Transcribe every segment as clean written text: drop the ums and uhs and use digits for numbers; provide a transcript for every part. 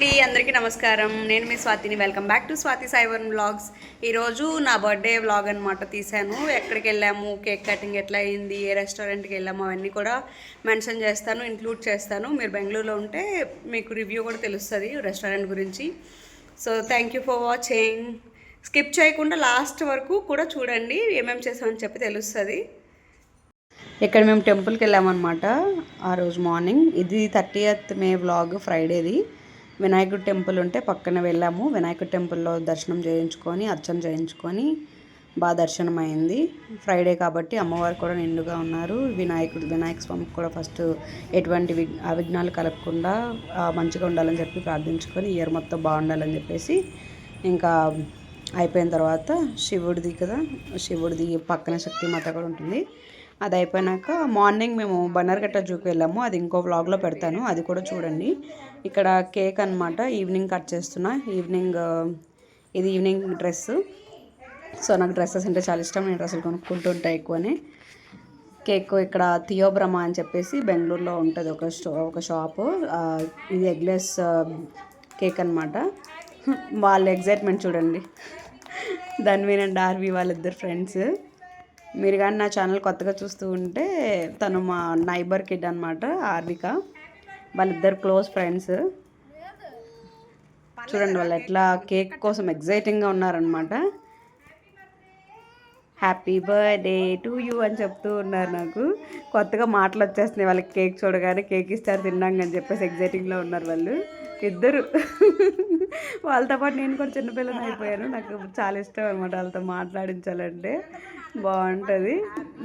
అందరికీ నమస్కారం. నేను మీ స్వాతిని. Welcome back to Swathi Sayivaram vlogs. ఈరోజు నా బర్త్డే వ్లాగ్ అనమాట తీశాను. ఎక్కడికి వెళ్ళాము, కేక్ కటింగ్ ఎట్లా అయింది, ఏ రెస్టారెంట్కి వెళ్ళాము అవన్నీ కూడా మెన్షన్ చేస్తాను, ఇంక్లూడ్ చేస్తాను. మీరు బెంగళూరులో ఉంటే మీకు రివ్యూ కూడా తెలుస్తుంది రెస్టారెంట్ గురించి. So thank you for watching. Skip చేయకుండా లాస్ట్ వరకు కూడా చూడండి, ఏమేమి చేసామని చెప్పి తెలుస్తుంది. ఇక్కడ మేము టెంపుల్కి వెళ్ళామన్నమాట ఆ రోజు మార్నింగ్. ఇది 30th మే వ్లాగ్, ఫ్రైడేది. వినాయకుడి టెంపుల్ ఉంటే పక్కన వెళ్ళాము. వినాయకుడి టెంపుల్లో దర్శనం చేయించుకొని, అర్చన చేయించుకొని బాగా దర్శనం అయింది. ఫ్రైడే కాబట్టి అమ్మవారు కూడా నిండుగా ఉన్నారు. వినాయక స్వామికి కూడా ఫస్ట్ ఎటువంటి అవిఘ్నాలు కలగకుండా మంచిగా ఉండాలని చెప్పి ప్రార్థించుకొని ఇయర్ మొత్తం బాగుండాలని చెప్పేసి ఇంకా అయిపోయిన తర్వాత శివుడిది పక్కన శక్తిమాత కూడా ఉంటుంది. అది అయిపోయినాక మార్నింగ్ మేము బన్నర్ఘట్ట జూకి వెళ్ళాము. అది ఇంకో వ్లాగ్లో పెడతాను, అది కూడా చూడండి. ఇక్కడ కేక్ అనమాట ఈవినింగ్ కట్ చేస్తున్నా. ఇది ఈవినింగ్ డ్రెస్. సో నాకు డ్రెస్సెస్ అంటే చాలా ఇష్టం. నేను డ్రెస్సులు కొనుక్కుంటూ ఉంటాను ఎక్కువనే. కేక్ ఇక్కడ థియోబ్రహ్మ అని చెప్పేసి బెంగళూరులో ఉంటుంది ఒక షాపు. ఇది ఎగ్లెస్ కేక్ అనమాట. వాళ్ళ ఎగ్జైట్మెంట్ చూడండి. ధన్వీన్ అండ్ ఆర్వి వాళ్ళిద్దరు ఫ్రెండ్స్. మీరు కానీ నా ఛానల్ కొత్తగా చూస్తూ ఉంటే తను మా నైబర్ కిడ్ అనమాట, ఆర్విక. వాళ్ళిద్దరు క్లోజ్ ఫ్రెండ్స్. చూడండి వాళ్ళు ఎట్లా కేక్ కోసం ఎగ్జైటింగ్గా ఉన్నారనమాట. హ్యాపీ బర్త్డే టు యూ అని చెప్తూ ఉన్నారు. నాకు కొత్తగా మాటలు వచ్చేస్తున్నాయి వాళ్ళకి. కేక్ చూడగానే కేక్ ఇస్తారు తిన్నాం అని చెప్పేసి ఎగ్జైటింగ్లో ఉన్నారు వాళ్ళు ఇద్దరు. వాళ్ళతో పాటు నేను కూడా చిన్నపిల్లని అయిపోయాను. నాకు చాలా ఇష్టం అనమాట వాళ్ళతో మాట్లాడించాలంటే, బాగుంటుంది.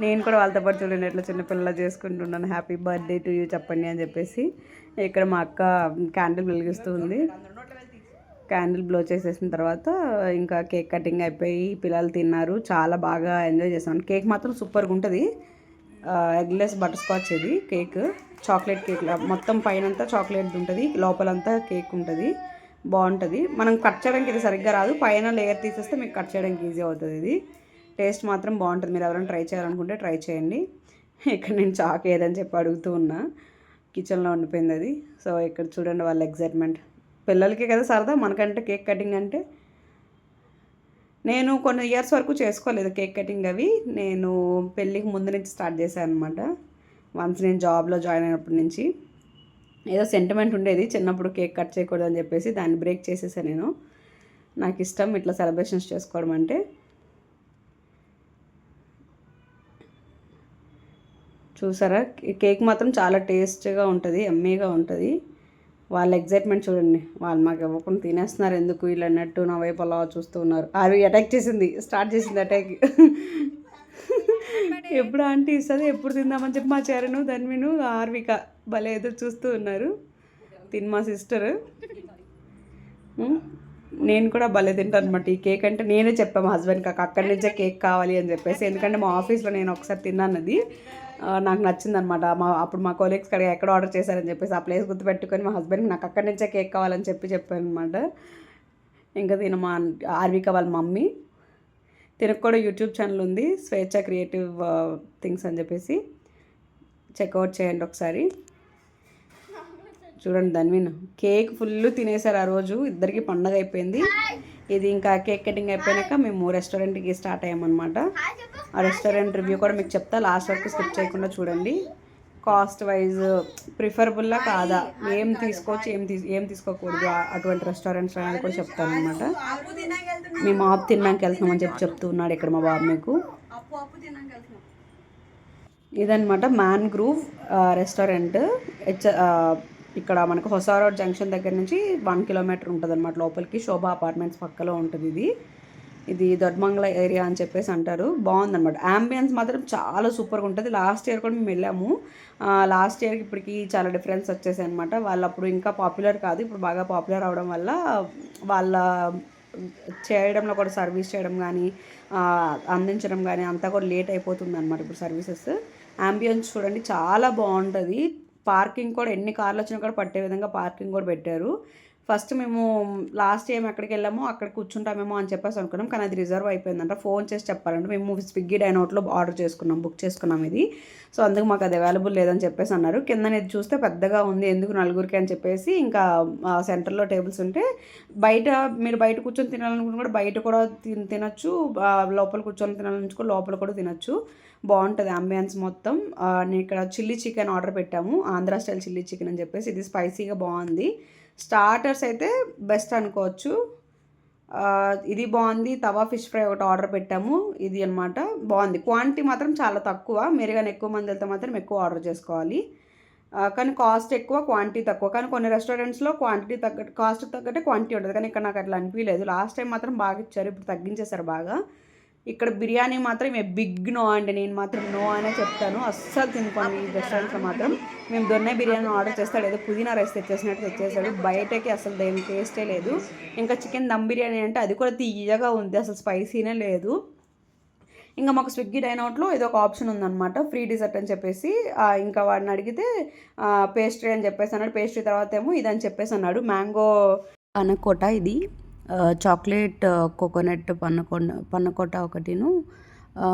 నేను కూడా వాళ్ళతో పాటు చూడండి ఎట్లా చిన్నపిల్లలా చేసుకుంటున్నాను. హ్యాపీ బర్త్డే టు యూ చెప్పండి అని చెప్పేసి. ఇక్కడ మా అక్క క్యాండిల్ వెలిగిస్తూ ఉంది. క్యాండిల్ బ్లో చేసేసిన తర్వాత ఇంకా కేక్ కటింగ్ అయిపోయి పిల్లలు తిన్నారు. చాలా బాగా ఎంజాయ్ చేసాను. కేక్ మాత్రం సూపర్గా ఉంటుంది. ఎగ్లెస్ బటర్ స్కాచ్ ఇది కేక్. చాక్లెట్ కేక్ మొత్తం పైనంతా చాక్లెట్ ఉంటుంది, లోపలంతా కేక్ ఉంటుంది. బాగుంటుంది. మనం కట్ చేయడానికి ఇది సరిగ్గా రాదు, పైన లేయర్ తీసేస్తే మీకు కట్ చేయడానికి ఈజీ అవుతుంది. ఇది టేస్ట్ మాత్రం బాగుంటుంది. మీరు ఎవరైనా ట్రై చేయాలనుకుంటే ట్రై చేయండి. ఇక్కడ నేను చాక్ ఏదని చెప్పి అడుగుతూ ఉన్నా, కిచెన్లో ఉండిపోయింది అది. సో ఇక్కడ చూడండి వాళ్ళ ఎగ్జైట్మెంట్. పిల్లలకి కదా సరదా, మనకంటే కేక్ కటింగ్ అంటే. నేను కొన్ని ఇయర్స్ వరకు చేసుకోలేదు కేక్ కటింగ్ అవి. నేను పెళ్ళికి ముందు నుంచి స్టార్ట్ చేశాను అనమాట. వన్స్ నేను జాబ్లో జాయిన్ అయినప్పటి నుంచి ఏదో సెంటిమెంట్ ఉండేది చిన్నప్పుడు కేక్ కట్ చేయకూడదు అని చెప్పేసి. దాన్ని బ్రేక్ చేసేసాను నేను. నాకు ఇష్టం ఇట్లా సెలబ్రేషన్స్ చేసుకోవడం అంటే. చూసారా కేక్ మాత్రం చాలా టేస్ట్గా ఉంటుంది, ఎమ్మీగా ఉంటుంది. వాళ్ళ ఎగ్జైట్మెంట్ చూడండి. వాళ్ళు మాకు ఇవ్వకుండా తినేస్తున్నారు ఎందుకు వీళ్ళు అన్నట్టు నా వైపు అలా చూస్తూ ఉన్నారు. అవి అటాక్ స్టార్ట్ చేసింది అటాక్. ఎప్పుడు ఆంటీ ఇస్తుంది, ఎప్పుడు తిందామని చెప్పి మా చరణ్, ధన్విను, ఆర్విక భలే ఎదురు చూస్తూ ఉన్నారు. మా సిస్టర్. నేను కూడా భలే తింటాను అనమాట ఈ కేక్. అంటే నేనే చెప్పాను మా హస్బెండ్కి అక్కడి నుంచే కేక్ కావాలి అని చెప్పేసి. ఎందుకంటే మా ఆఫీస్లో నేను ఒకసారి తిన్నాను, అది నాకు నచ్చిందనమాట. అప్పుడు మా కొలీగ్స్ కడిగి ఎక్కడ ఆర్డర్ చేశారని చెప్పేసి ఆ ప్లేస్ గుర్తుపెట్టుకొని మా హస్బెండ్కి నాకు అక్కడి నుంచే కేక్ కావాలని చెప్పాను అనమాట. ఇంకా మా ఆర్విక వాళ్ళ మమ్మీ. తినకు కూడా యూట్యూబ్ ఛానల్ ఉంది, స్వేచ్ఛ క్రియేటివ్ థింగ్స్ అని చెప్పేసి. చెక్అవుట్ చేయండి ఒకసారి. చూడండి ధన్విన్ కేక్ ఫుల్ తినేసారు ఆ రోజు. ఇద్దరికి పండగ అయిపోయింది. ఇది ఇంకా కేక్ కటింగ్ అయిపోయాక మేము రెస్టారెంట్కి స్టార్ట్ అయ్యామన్నమాట. ఆ రెస్టారెంట్ రివ్యూ కూడా మీకు చెప్తా, లాస్ట్ వరకు స్కిప్ చేయకుండా చూడండి. కాస్ట్ వైజ్ ప్రిఫరబుల్లా కాదా, ఏం తీసుకోవచ్చు ఏం తీసుకోకూడదు అటువంటి రెస్టారెంట్స్ అనేది కూడా చెప్తాను అనమాట. మేము ఆపు తిన్నాక వెళ్తున్నామని చెప్తూ ఉన్నాడు ఇక్కడ మా బాబు మీకు. ఇదనమాట మ్యాన్గ్రూవ్ రెస్టారెంట్. ఇక్కడ మనకు హొసా రోడ్ జంక్షన్ దగ్గర నుంచి 1 కిలోమీటర్ ఉంటుంది అనమాట లోపలికి. శోభా అపార్ట్మెంట్స్ పక్కలో ఉంటుంది. ఇది దొడ్మంగళ ఏరియా అని చెప్పేసి అంటారు. బాగుందన్నమాట. యాంబియన్స్ మాత్రం చాలా సూపర్గా ఉంటుంది. లాస్ట్ ఇయర్ కూడా మేము వెళ్ళాము. లాస్ట్ ఇయర్కి ఇప్పటికి చాలా డిఫరెన్స్ వచ్చేసాయి అనమాట. వాళ్ళు అప్పుడు ఇంకా పాపులర్ కాదు, ఇప్పుడు బాగా పాపులర్ అవడం వల్ల వాళ్ళ చేయడంలో కూడా సర్వీస్ చేయడం కానీ అందించడం కానీ అంతా కూడా లేట్ అయిపోతుంది అనమాట ఇప్పుడు సర్వీసెస్. యాంబియన్స్ చూడండి చాలా బాగుంటుంది. పార్కింగ్ కూడా ఎన్ని కార్లు వచ్చినా కూడా పట్టే విధంగా పార్కింగ్ కూడా పెట్టారు. ఫస్ట్ మేము లాస్ట్ టైం ఎక్కడికి వెళ్ళామో అక్కడ కూర్చుంటామేమో అని చెప్పేసి అనుకున్నాం, కానీ అది రిజర్వ్ అయిపోయిందంట. ఫోన్ చేసి చెప్పాలంటే మేము స్విగ్గీ డైనౌట్లో ఆర్డర్ చేసుకున్నాం, బుక్ చేసుకున్నాం ఇది. సో అందుకు మాకు అది అవైలబుల్ లేదని చెప్పేసి అన్నారు. కింద ఇది చూస్తే పెద్దగా ఉంది, ఎందుకు నలుగురికి అని చెప్పేసి ఇంకా సెంటర్లో టేబుల్స్ ఉంటే బయట మీరు బయట కూర్చొని తినాలనుకుని కూడా బయట కూడా తినచ్చు, లోపల కూర్చొని తినాలనుకో లోపల కూడా తినచ్చు. బాగుంటుంది అంబియన్స్ మొత్తం. నేను ఇక్కడ చిల్లీ చికెన్ ఆర్డర్ పెట్టాము, ఆంధ్ర స్టైల్ చిల్లీ చికెన్ అని చెప్పేసి. ఇది స్పైసీగా బాగుంది. స్టార్టర్స్ అయితే బెస్ట్ అనుకోవచ్చు. ఇది బాగుంది. తవా ఫిష్ ఫ్రై ఒకటి ఆర్డర్ పెట్టాము, ఇది అనమాట. బాగుంది. క్వాంటిటీ మాత్రం చాలా తక్కువ, మీరు కానీ ఎక్కువ మంది వెళ్తే మాత్రం ఎక్కువ ఆర్డర్ చేసుకోవాలి. కానీ కాస్ట్ ఎక్కువ, క్వాంటిటీ తక్కువ. కానీ కొన్ని రెస్టారెంట్స్లో క్వాంటిటీ కాస్ట్ తగ్గట్టే క్వాంటిటీ ఉంటుంది, కానీ ఇక్కడ నాకు అట్లా అనిపించలేదు. లాస్ట్ టైం మాత్రం బాగా ఇచ్చారు, ఇప్పుడు తగ్గించేశారు బాగా. ఇక్కడ బిర్యానీ మాత్రం బిగ్ నో అండి, నేను మాత్రం నో అనే చెప్తాను. అస్సలు తినుకోండి ఈ రెస్టారెంట్స్లో మాత్రం. మేము దొన్నె బిర్యానీ ఆర్డర్ చేస్తాడు, ఏదో పుదీనా రైస్ తెచ్చేసినట్టు తెచ్చేసాడు. బయటకి అసలు దేని టేస్టే లేదు. ఇంకా చికెన్ దమ్ బిర్యానీ అంటే అది కూడా తీయగా ఉంది, అసలు స్పైసీనే లేదు. ఇంకా మాకు స్విగ్గీ డైనౌట్లో ఏదో ఒక ఆప్షన్ ఉందన్నమాట, ఫ్రీ డిజర్ట్ అని చెప్పేసి. ఇంకా వాడిని అడిగితే పేస్ట్రీ అని చెప్పేసి అన్నాడు. పేస్ట్రీ తర్వాత ఏమో ఇదని చెప్పేసి అన్నాడు. మ్యాంగో అనకోట, ఇది చాక్లెట్ కోకోనట్ పన్నకోట ఒకటిను,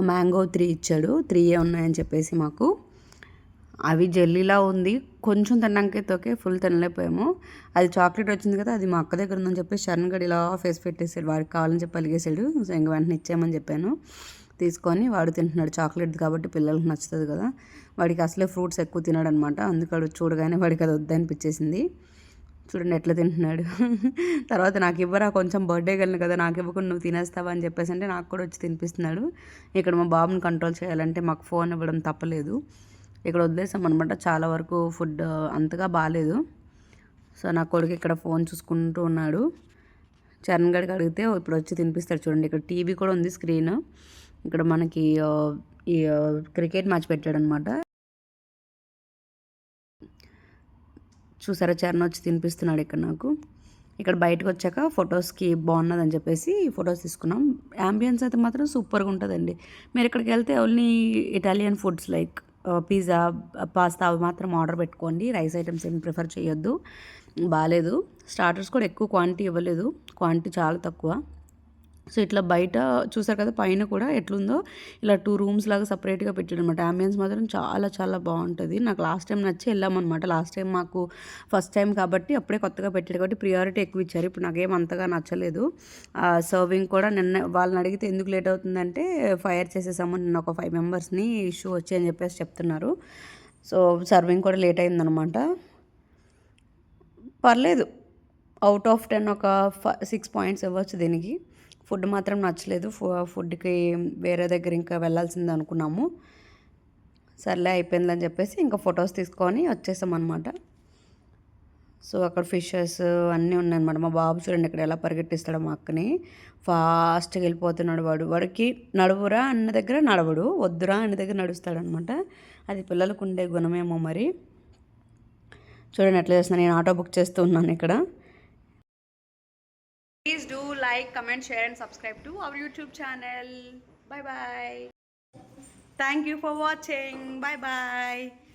మ్యాంగో 3 ఇచ్చాడు. 3 ఉన్నాయని చెప్పేసి మాకు. అవి జెల్లీలా ఉంది, కొంచెం తిన్నాకే ఫుల్ తినలేకపోయాము. అది చాక్లెట్ వచ్చింది కదా, అది మా అక్క దగ్గర ఉందని చెప్పేసి చరణ్ గడి ఇలా ఫేస్ పెట్టేసాడు. వాడికి కావాలని చెప్పి అలిగేసాడు. సో ఇంక వెంటనే ఇచ్చామని చెప్పాను. తీసుకొని వాడు తింటున్నాడు, చాక్లెట్ కాబట్టి పిల్లలకు నచ్చుతుంది కదా. వాడికి అసలే ఫ్రూట్స్ ఎక్కువ తినాడు అనమాట, అందుకని చూడగానే వాడికి అది వద్దనిపించేసింది. చూడండి ఎట్లా తింటున్నాడు. తర్వాత నాకు ఇవ్వరా, కొంచెం బర్త్డే వెళ్ళను కదా, నాకు ఇవ్వకుండా నువ్వు తినేస్తావా అని చెప్పేసి అంటే నాకు కూడా వచ్చి తినిపిస్తున్నాడు. ఇక్కడ మా బాబుని కంట్రోల్ చేయాలంటే మాకు ఫోన్ ఇవ్వడం తప్పలేదు. ఇక్కడ వదిలేసాం అనమాట. చాలా వరకు ఫుడ్ అంతగా బాగాలేదు. సో నా కొడుకు ఇక్కడ ఫోన్ చూసుకుంటూ ఉన్నాడు. చరణ్ గడికి అడిగితే ఇప్పుడు వచ్చి తినిపిస్తాడు. చూడండి ఇక్కడ టీవీ కూడా ఉంది, స్క్రీన్. ఇక్కడ మనకి ఈ క్రికెట్ మ్యాచ్ పెట్టాడనమాట. చూసారా, చరణ్ వచ్చి తినిపిస్తున్నాడు ఇక్కడ నాకు. ఇక్కడ బయటకు వచ్చాక ఫొటోస్కి బాగున్నదని చెప్పేసి ఫొటోస్ తీసుకున్నాం. యాంబియన్స్ అయితే మాత్రం సూపర్గా ఉంటుందండి. మీరు ఇక్కడికి వెళ్తే only Italian foods like pizza, pasta అవి మాత్రం ఆర్డర్ పెట్టుకోండి. రైస్ ఐటమ్స్ ఏమి ప్రిఫర్ చేయొద్దు, బాగాలేదు. స్టార్టర్స్ కూడా ఎక్కువ క్వాంటిటీ ఇవ్వలేదు, క్వాంటిటీ చాలా తక్కువ. సో ఇట్లా బయట చూసారు కదా, పైన కూడా ఎట్లుందో ఇలా 2 రూమ్స్ లాగా సపరేట్గా పెట్టాడు అనమాట. అంబియన్స్ మాత్రం చాలా చాలా బాగుంటుంది. నాకు లాస్ట్ టైం నచ్చి వెళ్ళామన్నమాట. లాస్ట్ టైం మాకు ఫస్ట్ టైం కాబట్టి అప్పుడే కొత్తగా పెట్టాడు కాబట్టి ప్రియారిటీ ఎక్కువ ఇచ్చారు. ఇప్పుడు నాకేం అంతగా నచ్చలేదు. సర్వింగ్ కూడా నిన్న వాళ్ళని అడిగితే ఎందుకు లేట్ అవుతుందంటే ఫైర్ చేసేసాము నిన్న ఒక 5 మెంబర్స్ని, ఇష్యూ వచ్చి అని చెప్పేసి చెప్తున్నారు. సో సర్వింగ్ కూడా లేట్ అయిందనమాట. పర్లేదు, అవుట్ ఆఫ్ 10 ఒక 6 పాయింట్స్ ఇవ్వచ్చు దీనికి. ఫుడ్ మాత్రం నచ్చలేదు. ఫుడ్కి వేరే దగ్గర ఇంకా వెళ్ళాల్సింది అనుకున్నాము. సర్లే అయిపోయిందని చెప్పేసి ఇంకా ఫొటోస్ తీసుకొని వచ్చేసాం అనమాట. సో అక్కడ ఫిషెస్ అన్నీ ఉన్నాయన్నమాట. మా బాబు చూడండి ఇక్కడ ఎలా పరిగెట్టిస్తాడో మా అక్కని, ఫాస్ట్గా వెళ్ళిపోతున్నాడు. వాడికి నడువురా అన్న దగ్గర నడవడు, వద్దురా అన్న దగ్గర నడుస్తాడనమాట. అది పిల్లలకు ఉండే గుణమేమో మరి. చూడండి ఎట్లా చేస్తున్నాను. నేను ఆటో బుక్ చేస్తూ ఉన్నాను ఇక్కడ. Please do like, comment, share and subscribe to our YouTube channel. Bye bye. Thank you for watching. Bye bye.